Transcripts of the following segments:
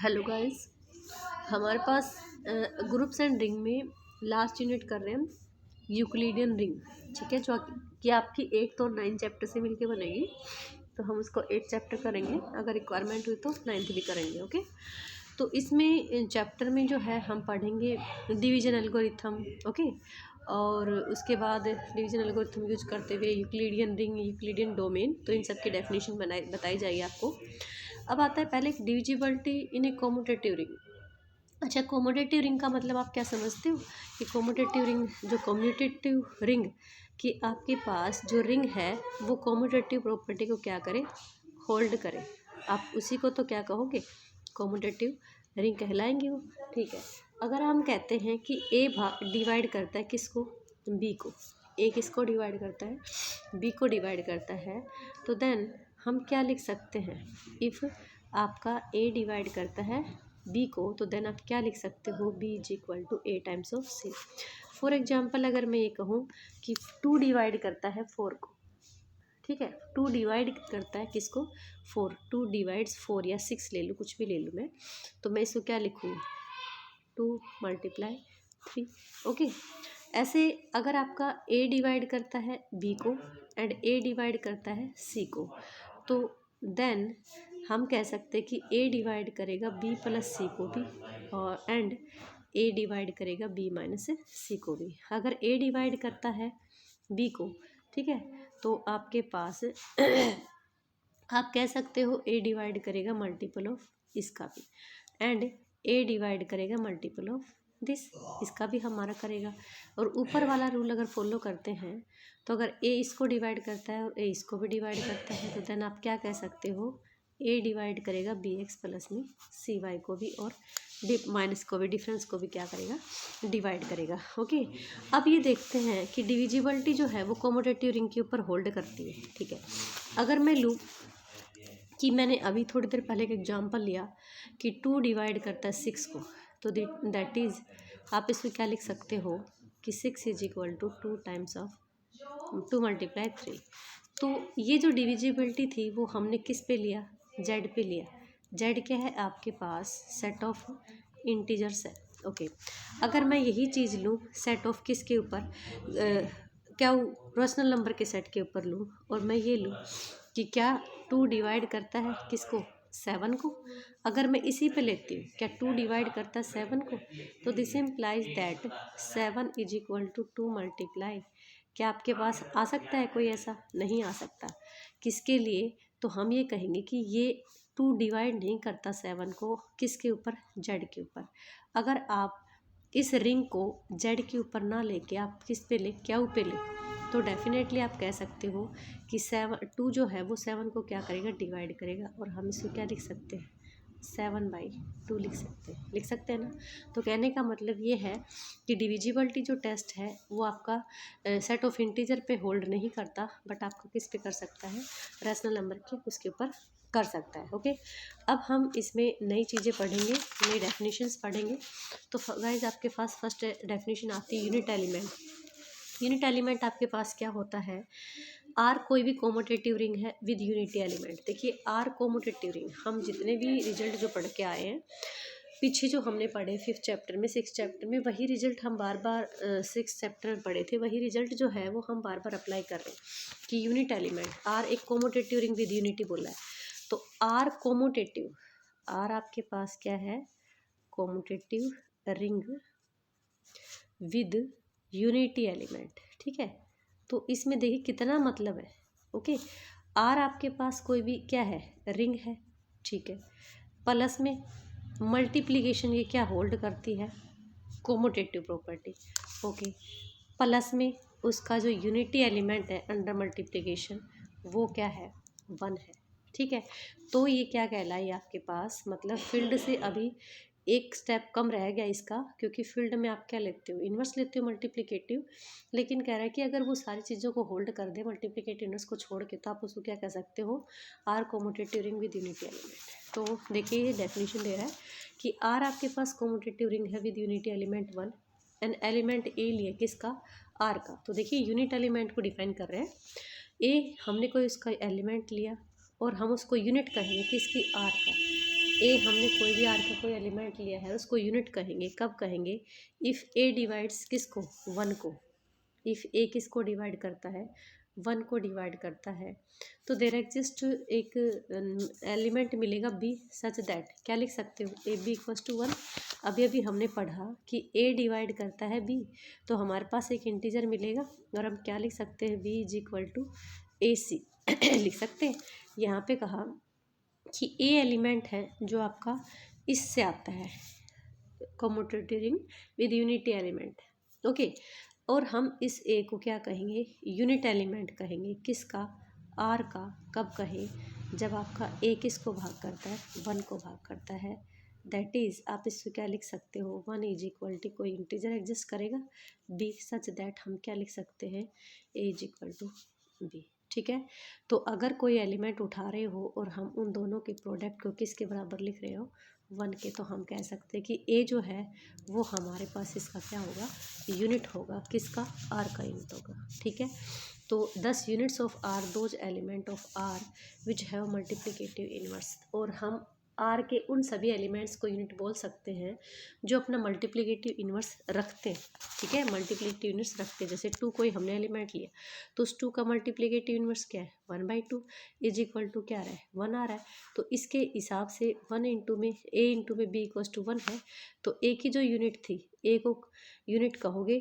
Hello guys, हमारे पास groups and ring में last unit कर रहे हैं हम यूक्लिडियन रिंग। ठीक है, जो कि आपकी 8th और 9th चैप्टर से मिलके बनेगी। तो हम उसको 8th चैप्टर करेंगे, अगर रिक्वायरमेंट हुई तो 9th भी करेंगे। ओके, तो इसमें चैप्टर में जो है हम पढ़ेंगे डिवीजन एल्गोरिथम। ओके, और उसके बाद डिवीजन एल्गोरिथम यूज करते हुए यूक्लिडियन रिंग, यूक्लिडियन डोमेन, तो इन सब की डेफिनेशन बताई जाएगी आपको। अब आता है पहले डिविजिबिलिटी इन ए कोमोटेटिव रिंग। अच्छा, कोमोटेटिव रिंग का मतलब आप क्या समझते हो कि कोमोटेटिव रिंग, जो कम्यूटेटिव रिंग कि आपके पास जो रिंग है वो कोमोटेटिव प्रॉपर्टी को क्या करे, होल्ड करे, आप उसी को तो क्या कहोगे, कोमोटेटिव रिंग कहलाएंगे वो। ठीक है, अगर हम कहते हैं कि ए भाग डिवाइड करता है किसको, बी को, ए किसको डिवाइड करता है, बी को डिवाइड करता है, तो देन हम क्या लिख सकते हैं, इफ़ आपका ए डिवाइड करता है बी को, तो देन आप क्या लिख सकते हो, B is equal to A times of C. For example अगर मैं ये कहूँ कि 2 डिवाइड करता है 4 को, ठीक है, 2 डिवाइड करता है किसको, 4, 2 डिवाइड्स 4 या 6 ले लूँ, कुछ भी ले लूँ मैं, तो मैं इसको क्या लिखूँगी, 2 × 3। ओके, ऐसे अगर आपका ए डिवाइड करता है बी को एंड ए डिवाइड करता है सी को, तो देन हम कह सकते हैं कि ए डिवाइड करेगा बी प्लस सी को भी, और एंड ए डिवाइड करेगा बी माइनस सी को भी। अगर ए डिवाइड करता है बी को, ठीक है, तो आपके पास आप कह सकते हो ए डिवाइड करेगा मल्टीपल ऑफ इसका भी, एंड ए डिवाइड करेगा मल्टीपल ऑफ दिस, इसका भी हमारा करेगा। और ऊपर वाला रूल अगर फॉलो करते हैं तो अगर ए इसको डिवाइड करता है और ए इसको भी डिवाइड करता है, तो देन आप क्या कह सकते हो, ए डिवाइड करेगा बी एक्स प्लस में सी वाई को भी, और माइनस को भी, डिफरेंस को भी क्या करेगा, डिवाइड करेगा। ओके, अब ये देखते हैं कि डिविजिबिलिटी जो है वो कोमोटेटिव रिंग के ऊपर होल्ड करती है। ठीक है, अगर मैं लूँ कि मैंने अभी थोड़ी देर पहले एक एग्जांपल लिया कि 2 डिवाइड करता है 6 को, तो दैट इज़ आप इसमें क्या लिख सकते हो कि 6 is equal to 2 times of 2 × 3। तो ये जो डिविजिबिलिटी थी वो हमने किस पे लिया, जेड पे लिया। जेड क्या है आपके पास, सेट ऑफ इंटीजर्स है। ओके, अगर मैं यही चीज़ लूँ सेट ऑफ किसके ऊपर, क्या रैशनल नंबर के सेट के ऊपर लूँ, और मैं ये लूँ कि क्या 2 डिवाइड करता है किसको, 7 को, अगर मैं इसी पे लेती हूँ क्या 2 डिवाइड करता है 7 को, तो this implies that 7 is equal to 2 × क्या आपके पास आ सकता है कोई, ऐसा नहीं आ सकता। किसके लिए, तो हम ये कहेंगे कि ये 2 डिवाइड नहीं करता 7 को, किसके ऊपर, जेड के ऊपर। अगर आप इस रिंग को जेड के ऊपर ना लेके आप किस पे ले, क्यू पे ले, तो डेफिनेटली आप कह सकते हो कि 2 जो है वो 7 को क्या करेगा, डिवाइड करेगा, और हम इसको क्या लिख सकते हैं, 7/2 लिख सकते हैं ना। तो कहने का मतलब ये है कि डिविजिबिलिटी जो टेस्ट है वो आपका सेट ऑफ इंटीजर पे होल्ड नहीं करता, बट आपको किस पे कर सकता है, रैशनल नंबर के उसके ऊपर कर सकता है। ओके, अब हम इसमें नई चीज़ें पढ़ेंगे, नई डेफिनेशंस पढ़ेंगे। तो गाइस आपके पास फर्स्ट डेफिनेशन आती है यूनिट एलिमेंट। यूनिट एलिमेंट आपके पास क्या होता है, आर कोई भी कोमोटेटिव रिंग है विद यूनिटी एलिमेंट। देखिए आर कोमोटेटिव रिंग, हम जितने भी रिजल्ट जो पढ़ के आए हैं पीछे, जो हमने पढ़े 5th चैप्टर में, 6th चैप्टर में, वही रिजल्ट हम बार बार 6th चैप्टर में पढ़े थे, वही रिजल्ट जो है वो हम बार बार अप्लाई कर रहे हैं कि यूनिट एलिमेंट आर एक कोमोटेटिव रिंग विद यूनिटी बोला है। तो आर कोमोटेटिव, आर आपके पास क्या है, कोमोटेटिव रिंग विद यूनिटी एलिमेंट। ठीक है, तो इसमें देखिए कितना मतलब है। ओके, आर आपके पास कोई भी क्या है, रिंग है, ठीक है, प्लस में मल्टीप्लिकेशन ये क्या होल्ड करती है, कोमोटेटिव प्रॉपर्टी। ओके, प्लस में उसका जो यूनिटी एलिमेंट है अंडर मल्टीप्लिकेशन वो क्या है, 1 है। ठीक है, तो ये क्या कहलाई आपके पास, मतलब फील्ड से अभी एक स्टेप कम रह गया इसका, क्योंकि फील्ड में आप क्या लेते हो, इन्वर्स लेते हो, मल्टीप्लिकेटिव, लेकिन कह रहा है कि अगर वो सारी चीज़ों को होल्ड कर दे मल्टीप्लिकेटिव इन्वर्स को छोड़ के, तो आप उसको क्या कह सकते हो, R commutative ring with unity element. तो देखिए ये डेफिनेशन दे रहा है कि आर आपके पास कोमोटेटिव रिंग है with unity element 1 and element A लिए किसका, आर का। तो देखिए यूनिट एलिमेंट को डिफाइन कर रहे हैं, ए हमने कोई उसका एलिमेंट लिया और हम उसको यूनिट कहेंगे किसकी, आर का। ए हमने कोई भी आर का कोई एलिमेंट लिया है उसको यूनिट कहेंगे। कब कहेंगे? इफ़ ए डिवाइड्स किसको? 1 को। इफ़ ए किसको डिवाइड करता है? 1 को डिवाइड करता है। तो देयर एग्जिस्ट एक एलिमेंट मिलेगा बी सच दैट, क्या लिख सकते हो? A B equals to 1। अभी अभी हमने पढ़ा कि ए डिवाइड करता है बी, तो हमारे पास एक इंटीजर मिलेगा और हम क्या लिख सकते हैं? बी इज इक्वल टू ए सी लिख सकते हैं। यहाँ पे कहा कि ए एलिमेंट है जो आपका इससे आता है, commutative ring with unity element. Okay, और हम इस ए को क्या कहेंगे? यूनिट एलिमेंट कहेंगे। किसका? आर का। कब कहें? जब आपका ए किसको भाग करता है? 1 को भाग करता है। दैट इज़, आप इसको क्या लिख सकते हो? 1 इज इक्वल टू, कोई इंटीजर एग्जिस्ट करेगा बी सच दैट हम क्या लिख सकते हैं? ए इज इक्वल टू बी। ठीक है, तो अगर कोई एलिमेंट उठा रहे हो और हम उन दोनों के प्रोडक्ट को किसके बराबर लिख रहे हो? 1 के, तो हम कह सकते हैं कि ए जो है वो हमारे पास इसका क्या होगा? यूनिट होगा। किसका? आर का यूनिट होगा। ठीक है, तो 10 units of R those element of R which have multiplicative inverse. और हम आर के उन सभी एलिमेंट्स को यूनिट बोल सकते हैं जो अपना मल्टीप्लिकेटिव इनवर्स रखते हैं। ठीक है, मल्टीप्लिकेटिव इनवर्स रखते हैं। जैसे 2 कोई हमने एलिमेंट लिया तो उस 2 का मल्टीप्लिकेटिव इनवर्स क्या है? 1/2 इज इक्वल टू क्या आ रहा है? 1 आ रहा है। तो इसके हिसाब से 1 इंटू में ए इंटू में बी इक्वल्स टू 1 है, तो ए की जो यूनिट थी, ए को यूनिट कहोगे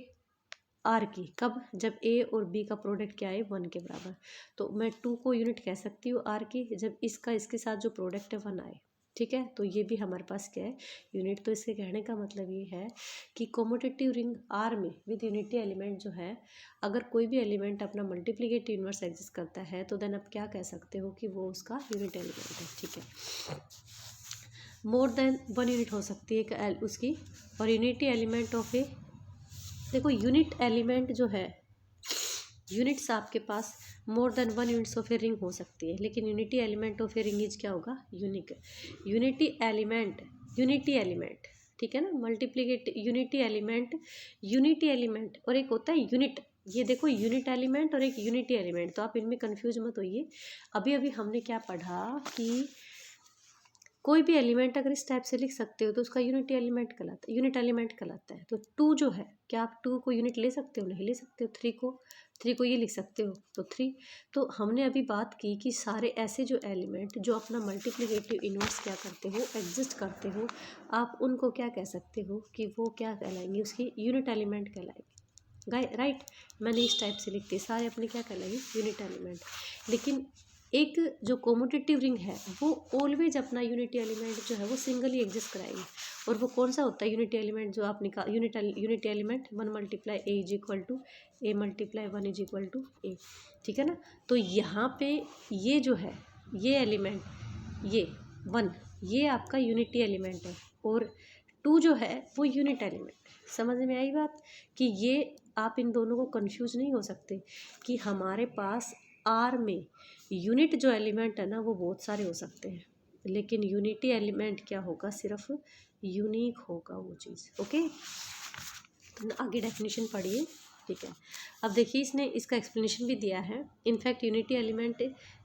आर की। कब? जब ए और बी का प्रोडक्ट क्या है? 1 के बराबर। तो मैं 2 को यूनिट कह सकती हूँ आर की जब इसका इसके साथ जो प्रोडक्ट है 1 आए। ठीक है, तो ये भी हमारे पास क्या है? यूनिट। तो इसके कहने का मतलब ये है कि कम्यूटेटिव रिंग आर में विद यूनिटी एलिमेंट जो है, अगर कोई भी एलिमेंट अपना मल्टीप्लिकेटिव इनवर्स एग्जिस्ट करता है तो देन आप क्या कह सकते हो कि वो उसका यूनिट एलिमेंट है। ठीक है, मोर देन 1 यूनिट हो सकती है उसकी, और यूनिटी एलिमेंट ऑफ ए, देखो यूनिट एलिमेंट जो है, यूनिट्स आपके पास more than 1 units of a ring हो सकती है, लेकिन unity element of a ring is क्या होगा? यूनिक। यूनिटी एलिमेंट, ठीक है ना, मल्टीप्लिकेट यूनिटी एलिमेंट और एक होता है यूनिट। ये देखो, यूनिट एलिमेंट और एक यूनिटी एलिमेंट, तो आप इनमें कंफ्यूज मत होइए। अभी अभी हमने क्या पढ़ा कि कोई भी एलिमेंट अगर इस टाइप से लिख सकते हो तो उसका यूनिट एलिमेंट कहलाता है। तो 2 जो है, क्या आप 2 को यूनिट ले सकते हो? नहीं ले सकते हो। 3 को ये लिख सकते हो तो 3। तो हमने अभी बात की कि सारे ऐसे जो एलिमेंट जो अपना मल्टीप्लिकेटिव इनवर्स क्या करते हो? एग्जिस्ट करते हो, आप उनको क्या कह सकते हो कि वो क्या कहलाएंगे? उसकी यूनिट एलिमेंट कहलाएंगे। राइट, मैंने इस टाइप से लिखती है, सारे अपने क्या कहलाएंगे? Unit element. लेकिन एक जो कम्यूटेटिव रिंग है वो ऑलवेज अपना यूनिटी एलिमेंट जो है वो सिंगली एग्जिस्ट कराएगी। और वो कौन सा होता है यूनिटी एलिमेंट? जो आप निकाल unity element 1 multiply A is equal to A multiply 1 is equal to A. ठीक है ना, तो यहाँ पे ये जो है, ये एलिमेंट, ये 1, ये आपका यूनिटी एलिमेंट है, और 2 जो है वो यूनिट एलिमेंट। समझ में आई बात? कि ये आप इन दोनों को कंफ्यूज नहीं हो सकते कि हमारे पास आर में यूनिट जो एलिमेंट है ना वो बहुत सारे हो सकते हैं, लेकिन यूनिटी एलिमेंट क्या होगा? सिर्फ यूनिक होगा वो चीज़। ओके, तो आगे डेफिनेशन पढ़िए। ठीक है, अब देखिए इसने इसका एक्सप्लेनेशन भी दिया है। In fact unity element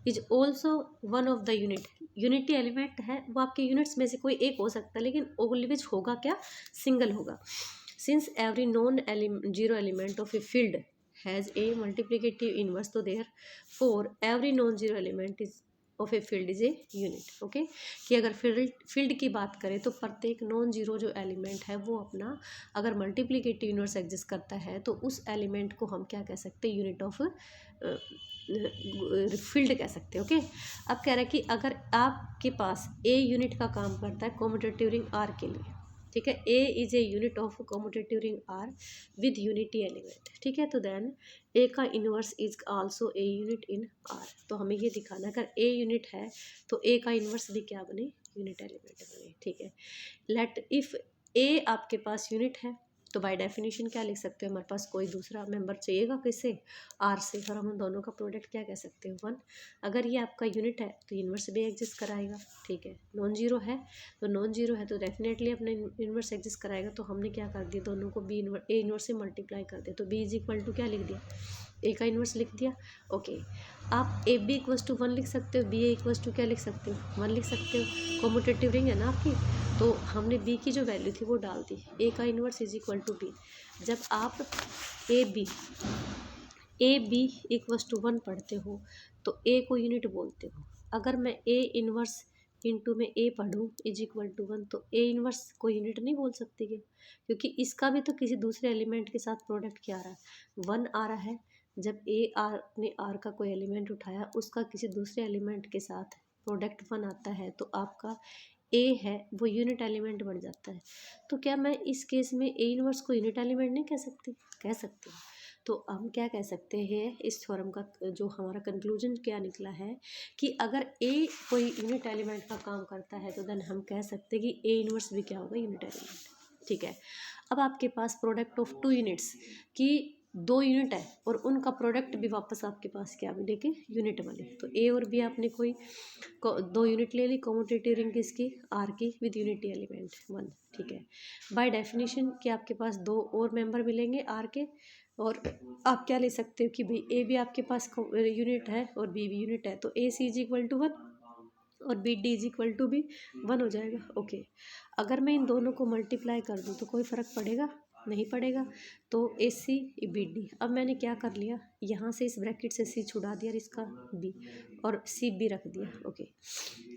is also one of the unit. Unity element है वो आपके यूनिट्स में से कोई एक हो सकता है, लेकिन ऑलवेज होगा क्या? सिंगल होगा। Since every non zero element of a field has a multiplicative inverse, तो therefore every non zero element is of a field is a unit. Okay, कि अगर फील्ड की बात करें तो प्रत्येक नॉन जीरो जो एलिमेंट है वो अपना अगर मल्टीप्लिकेटिव इनवर्स एग्जिस्ट करता है तो उस एलिमेंट को हम क्या कह सकते हैं? यूनिट ऑफ फील्ड कह सकते हैं। ओके, अब कह रहा है कि अगर आपके पास ए यूनिट का काम करता है कम्यूटेटिव रिंग आर के लिए, ठीक है, A is a unit of commutative ring R with unity element. ठीक है, तो देन ए का inverse is also a unit in R. तो हमें ये दिखाना, अगर ए यूनिट है तो ए का इन्वर्स भी क्या बने? यूनिट एलिमेंट बने। ठीक है, लेट इफ ए आपके पास यूनिट है तो बाय डेफिनेशन क्या लिख सकते हो? हमारे पास कोई दूसरा मेंबर चाहिएगा किससे? आर से, और हम दोनों का प्रोडक्ट क्या कह सकते हो? 1। अगर ये आपका यूनिट है तो इन्वर्स भी एग्जिस्ट कराएगा। ठीक है, नॉन जीरो है तो डेफिनेटली अपने इन्वर्स एग्जिस्ट कराएगा। तो हमने क्या कर दिया? दोनों को बी ए इन्वर्स से मल्टीप्लाई कर दिया, तो बी इज इक्वल टू क्या लिख दिया? ए का इन्वर्स लिख दिया। ओके, आप ए बी इक्वल्स टू 1 लिख सकते हो, बी ए इक्वल्स टू क्या लिख सकते हो, 1 लिख सकते हो। कॉम्यूटेटिव रिंग है ना आपकी, तो हमने बी की जो वैल्यू थी वो डाल दी, ए का inverse is equal to B. जब आप ए बी इक्वल्स टू 1 पढ़ते हो तो ए को यूनिट बोलते हो। अगर मैं ए इन्वर्स इंटू में ए पढ़ूँ इज इक्वल टू 1, तो ए इन्वर्स को यूनिट नहीं बोल सकती क्या, क्योंकि इसका भी तो किसी दूसरे एलिमेंट के साथ प्रोडक्ट क्या आ रहा है, 1 आ रहा है। जब ए आर ने आर का कोई एलिमेंट उठाया, उसका किसी दूसरे एलिमेंट के साथ प्रोडक्ट 1 आता है, तो आपका ए है वो यूनिट एलिमेंट बन जाता है। तो क्या मैं इस केस में ए इन्वर्स को यूनिट एलिमेंट नहीं कह सकती, कह सकती हूँ। तो हम क्या कह सकते हैं, इस थ्योरम का जो हमारा कंक्लूजन क्या निकला है कि अगर ए कोई यूनिट एलिमेंट का काम करता है तो देन हम कह सकते हैं कि ए इन्वर्स भी क्या होगा, यूनिट एलिमेंट। ठीक है, अब आपके पास प्रोडक्ट ऑफ 2 यूनिट्स की 2 यूनिट है और उनका प्रोडक्ट भी वापस आपके पास क्या मिले कि यूनिट वाले। तो ए और बी आपने कोई 2 यूनिट ले ली, कॉम्यूटेटिव रिंग किसकी, आर की, विद यूनिटी एलिमेंट 1। ठीक है, बाय डेफिनेशन कि आपके पास 2 और मेंबर मिलेंगे आर के, और आप क्या ले सकते हो कि भाई ए भी आपके पास यूनिट है और बी भी यूनिट है, तो A C is equal to 1 और B D is equal to भी 1 हो जाएगा। ओके, अगर मैं इन दोनों को मल्टीप्लाई कर दूँ तो कोई फ़र्क पड़ेगा, नहीं पड़ेगा। तो ए सी बी डी, अब मैंने क्या कर लिया, यहाँ से इस ब्रैकेट से सी छुड़ा दिया और इसका बी और सी बी रख दिया। ओके,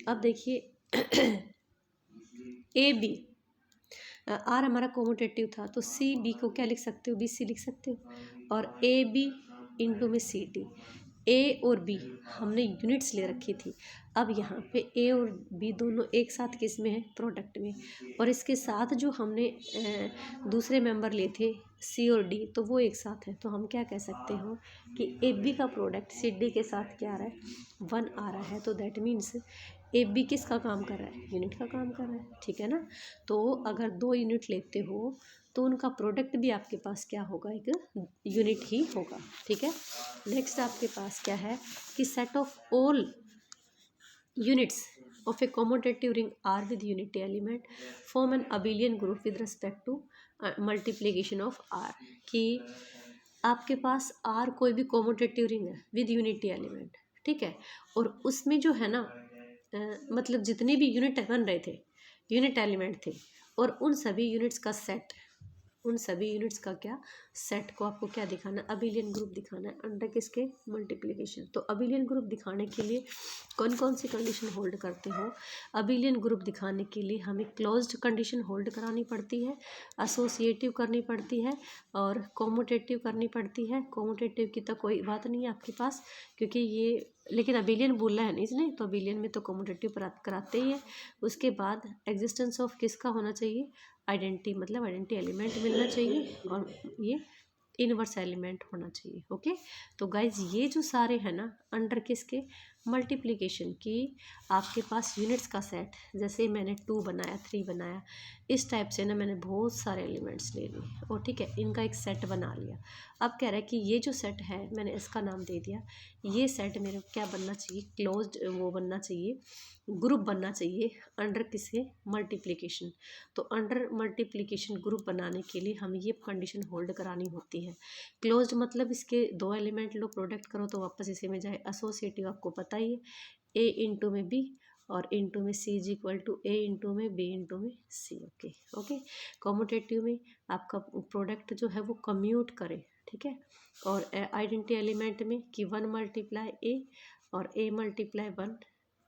अब देखिए ए बी, आर हमारा कॉम्यूटेटिव था, तो सी बी को क्या लिख सकते हो, बी सी लिख सकते हो, और ए बी इंटू में सी डी। ए और बी हमने यूनिट्स ले रखी थी, अब यहाँ पे ए और बी दोनों एक साथ किस में है, प्रोडक्ट में, और इसके साथ जो हमने दूसरे मेंबर लिए थे सी और डी, तो वो एक साथ है। तो हम क्या कह सकते हो कि ए बी का प्रोडक्ट सी डी के साथ क्या आ रहा है, 1 आ रहा है। तो दैट मीन्स ए बी किसका काम कर रहा है, यूनिट का काम कर रहा है। ठीक है ना, तो अगर 2 यूनिट लेते हो तो उनका प्रोडक्ट भी आपके पास क्या होगा, एक यूनिट ही होगा। ठीक है, नेक्स्ट आपके पास क्या है कि set of all units of a commutative ring R with unity element form an abelian group with respect to multiplication of R. कि आपके पास आर कोई भी कॉम्यूटेटिव रिंग है विद यूनिटी एलिमेंट, ठीक है, और उसमें जो है ना मतलब जितने भी यूनिट बन रहे थे, यूनिट एलिमेंट थे, और उन सभी यूनिट्स का सेट, उन सभी यूनिट्स का क्या सेट को आपको क्या दिखाना है, अबिलियन ग्रुप दिखाना है अंडर किसके, मल्टीप्लिकेशन। तो अबिलियन ग्रुप दिखाने के लिए कौन कौन सी कंडीशन होल्ड करते हो, अबिलियन ग्रुप दिखाने के लिए हमें क्लोज्ड कंडीशन होल्ड करानी पड़ती है, एसोसिएटिव करनी पड़ती है, और कॉम्यूटेटिव करनी पड़ती है। कॉम्यूटेटिव की तो कोई बात नहीं है आपके पास, क्योंकि ये, लेकिन अबिलियन बोलना है नहीं इसने, तो अबिलियन में तो कॉम्यूटेटिव कराते ही है। उसके बाद एग्जिस्टेंस ऑफ किसका होना चाहिए, आइडेंटिटी, मतलब आइडेंटिटी एलिमेंट मिलना चाहिए, और ये इनवर्स एलिमेंट होना चाहिए। ओके, तो गाइज ये जो सारे हैं ना अंडर किसके, मल्टीप्लिकेशन की, आपके पास यूनिट्स का सेट, जैसे मैंने 2 बनाया, 3 बनाया, इस टाइप से ना मैंने बहुत सारे एलिमेंट्स ले लिए और ठीक है, इनका एक सेट बना लिया। अब कह रहा है कि ये जो सेट है, मैंने इसका नाम दे दिया, ये सेट मेरे को क्या बनना चाहिए, क्लोज्ड वो बनना चाहिए, ग्रुप बनना चाहिए अंडर किसके, मल्टीप्लिकेशन। तो अंडर मल्टीप्लिकेशन ग्रुप बनाने के लिए हमें ये कंडीशन होल्ड करानी होती है। क्लोज्ड मतलब इसके 2 एलिमेंट लो, प्रोडक्ट करो तो वापस इसी में जाए। एसोसिएटिव आपको पता ही है, ए इंटू में बी और इंटू में C is equal to A into में बी इंटू में सी। ओके ओके, कॉम्यूटेटिव में आपका प्रोडक्ट जो है वो कम्यूट करे, ठीक है, और आइडेंटिटी एलिमेंट में कि 1 मल्टीप्लाई ए और ए मल्टीप्लाई 1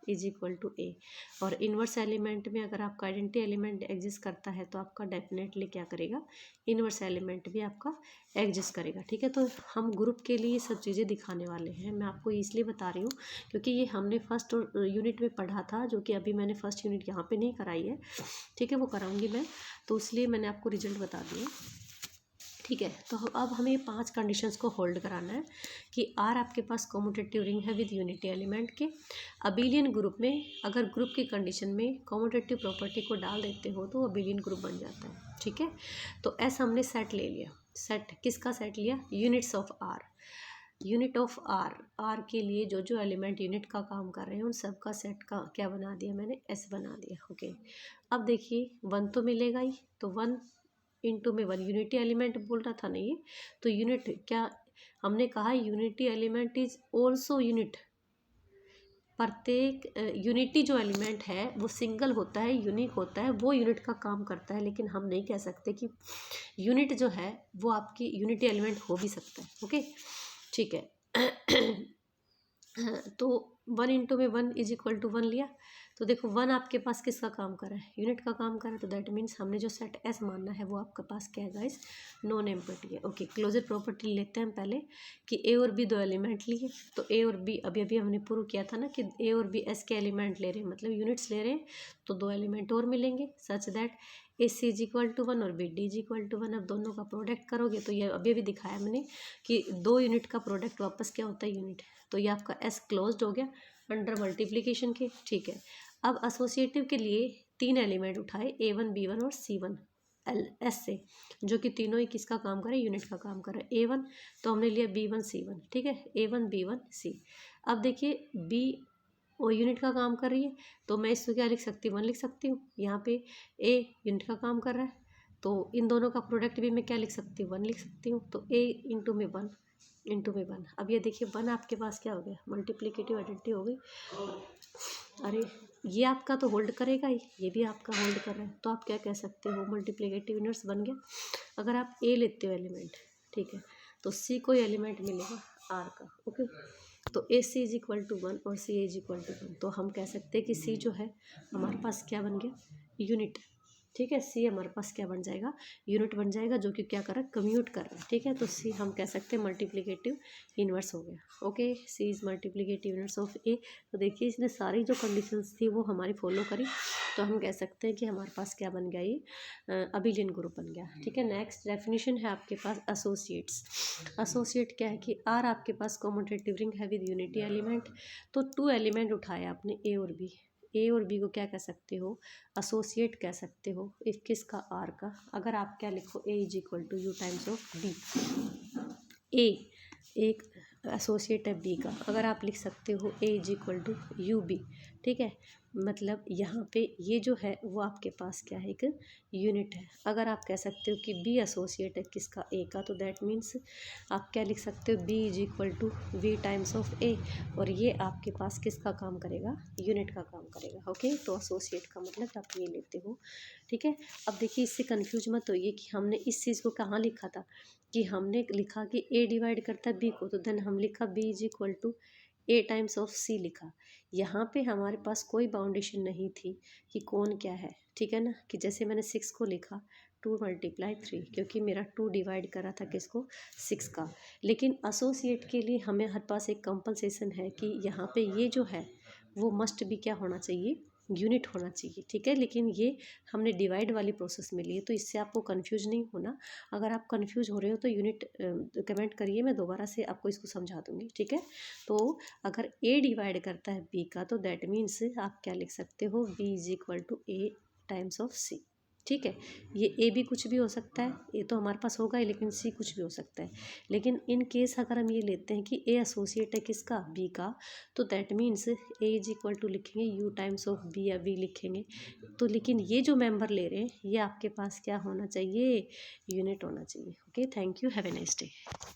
इज इक्वल टू ए, और इन्वर्स एलिमेंट में अगर आपका आइडेंटिटी एलिमेंट एग्जिस्ट करता है तो आपका डेफिनेटली क्या करेगा, इन्वर्स एलिमेंट भी आपका एग्जिस्ट करेगा। ठीक है, तो हम ग्रुप के लिए सब चीज़ें दिखाने वाले हैं। मैं आपको इसलिए बता रही हूँ क्योंकि ये हमने फर्स्ट यूनिट में पढ़ा था, जो कि अभी मैंने फर्स्ट यूनिट यहाँ पे नहीं कराई है, ठीक है, वो कराऊंगी मैं, तो इसलिए मैंने आपको रिजल्ट बता दिया। ठीक है, तो अब हमें 5 कंडीशंस को होल्ड कराना है कि आर आपके पास कॉम्यूटेटिव रिंग है विद यूनिटी एलिमेंट के, अबिलियन ग्रुप में अगर ग्रुप की कंडीशन में कॉम्यूटेटिव प्रॉपर्टी को डाल देते हो तो अबिलियन ग्रुप बन जाता है। ठीक है, तो ऐसा हमने सेट ले लिया, सेट किसका सेट लिया, units of R, unit of R, R के लिए जो जो एलिमेंट यूनिट का काम कर रहे हैं उन सब का सेट का क्या बना दिया मैंने, एस बना दिया। ओके, अब देखिए 1 तो मिलेगा ही, तो 1 इंटू में 1 यूनिटी एलिमेंट बोल रहा था ना ये, तो यूनिट क्या हमने कहा unity element is also unit. प्रत्येक यूनिटी जो एलिमेंट है वो सिंगल होता है, यूनिक होता है, वो यूनिट का काम करता है। लेकिन हम नहीं कह सकते कि यूनिट जो है वो आपकी यूनिटी एलिमेंट हो भी सकता है। ओके, ठीक है। तो 1 इंटू में 1 इज इक्वल टू 1 लिया, तो देखो 1 आपके पास किसका काम कर रहा है, यूनिट का काम कर रहा है। तो दैट मीन्स हमने जो सेट एस मानना है वो आपके पास क्या है गाइस, नॉन एम्प्टी है। ओके, क्लोजर प्रॉपर्टी लेते हैं हम पहले कि ए और बी दो एलिमेंट लिए, तो ए और बी अभी अभी हमने प्रूव किया था ना कि ए और बी एस के एलिमेंट ले रहे हैं, मतलब यूनिट्स ले रहे हैं, तो दो एलिमेंट और मिलेंगे such that A C is equal to 1 और B D is equal to 1। अब दोनों का प्रोडक्ट करोगे तो ये अभी अभी दिखाया मैंने कि दो यूनिट का प्रोडक्ट वापस क्या होता है, यूनिट। तो ये आपका एस क्लोज्ड हो गया अंडर मल्टीप्लिकेशन के, ठीक है। अब एसोसिएटिव के लिए 3 एलिमेंट उठाए, A1 B1 और C1 एल एस से, जो कि तीनों ही किसका काम करे, यूनिट का काम करे। A1 तो हमने लिया B1 C1, ठीक है, A1 B1 C। अब देखिए B वो यूनिट का काम कर रही है, तो मैं इसको क्या लिख सकती हूँ, 1 लिख सकती हूँ। यहाँ पे A यूनिट का काम कर रहा है, तो इन दोनों का प्रोडक्ट भी मैं क्या लिख सकती हूँ, 1 लिख सकती हूँ। तो A इंटू में 1 इंटू में 1। अब ये देखिए 1 आपके पास क्या हो गया, मल्टीप्लिकेटिव आइडेंटिटी हो गई। अरे ये आपका तो होल्ड करेगा ही, ये भी आपका होल्ड कर रहा है, तो आप क्या कह सकते हो, मल्टीप्लिकेटिव इनवर्स बन गया। अगर आप ए लेते हो एलिमेंट, ठीक है, तो सी कोई एलिमेंट मिलेगा आर का। ओके, तो A C is equal to 1 और सी इज इक्वल टू 1, तो हम कह सकते हैं कि सी जो है हमारे पास क्या बन गया, यूनिट। ठीक है, सी हमारे पास क्या बन जाएगा, यूनिट बन जाएगा, जो कि क्या कर रहा है, कम्यूट कर रहा है। ठीक है, तो सी हम कह सकते हैं मल्टीप्लिकेटिव इन्वर्स हो गया। Okay, C is multiplicative inverse of A. तो देखिए इसने सारी जो कंडीशंस थी वो हमारी फॉलो करी, तो हम कह सकते हैं कि हमारे पास क्या बन गया, ये अबिलियन ग्रुप बन गया। ठीक है, नेक्स्ट डेफिनेशन है आपके पास एसोसिएट्स। एसोसिएट क्या है कि आर आपके पास कॉम्यूटेटिव रिंग है विद यूनिटी एलिमेंट, तो 2 एलिमेंट उठाए आपने ए और बी। ए और बी को क्या कह सकते हो, एसोसिएट कह सकते हो, इस किसका, आर का। अगर आप क्या लिखो, A is equal to U times of B, A एक एसोसिएट है बी का। अगर आप लिख सकते हो A is equal to U B, ठीक है, मतलब यहाँ पे ये जो है वो आपके पास क्या है, एक यूनिट है। अगर आप कह सकते हो कि बी एसोसिएट है किसका, ए का, तो दैट मीन्स आप क्या लिख सकते हो, B is equal to V times of A, और ये आपके पास किसका काम करेगा, यूनिट का काम करेगा। ओके, तो एसोसिएट का मतलब आप ये लेते हो। ठीक है, अब देखिए इससे कन्फ्यूज मत होइए कि हमने इस चीज़ को कहाँ लिखा था, कि हमने लिखा कि ए डिवाइड करता है बी को, तो देन हम लिखा B is equal to A times of C लिखा। यहाँ पे हमारे पास कोई बाउंडेशन नहीं थी कि कौन क्या है। ठीक है ना, कि जैसे मैंने 6 को लिखा 2 × 3, क्योंकि मेरा 2 डिवाइड करा था किसको, 6 का। लेकिन एसोसिएट के लिए हमें हर पास एक कंपनसेशन है कि यहाँ पे ये जो है वो मस्ट भी क्या होना चाहिए, यूनिट होना चाहिए। ठीक है, लेकिन ये हमने डिवाइड वाली प्रोसेस में लिए, तो इससे आपको कंफ्यूज नहीं होना। अगर आप कंफ्यूज हो रहे हो तो यूनिट कमेंट करिए, मैं दोबारा से आपको इसको समझा दूंगी। ठीक है, तो अगर ए डिवाइड करता है बी का, तो दैट मीन्स आप क्या लिख सकते हो, B is equal to A times of C. ठीक है, ये ए भी कुछ भी हो सकता है, ए तो हमारे पास होगा ही, लेकिन सी कुछ भी हो सकता है। लेकिन इन केस अगर हम ये लेते हैं कि ए एसोसिएट है किसका, बी का, तो that means A is equal to लिखेंगे यू टाइम्स ऑफ बी या बी लिखेंगे। तो लेकिन ये जो मेंबर ले रहे हैं ये आपके पास क्या होना चाहिए, यूनिट होना चाहिए। Okay, thank you, have a nice day.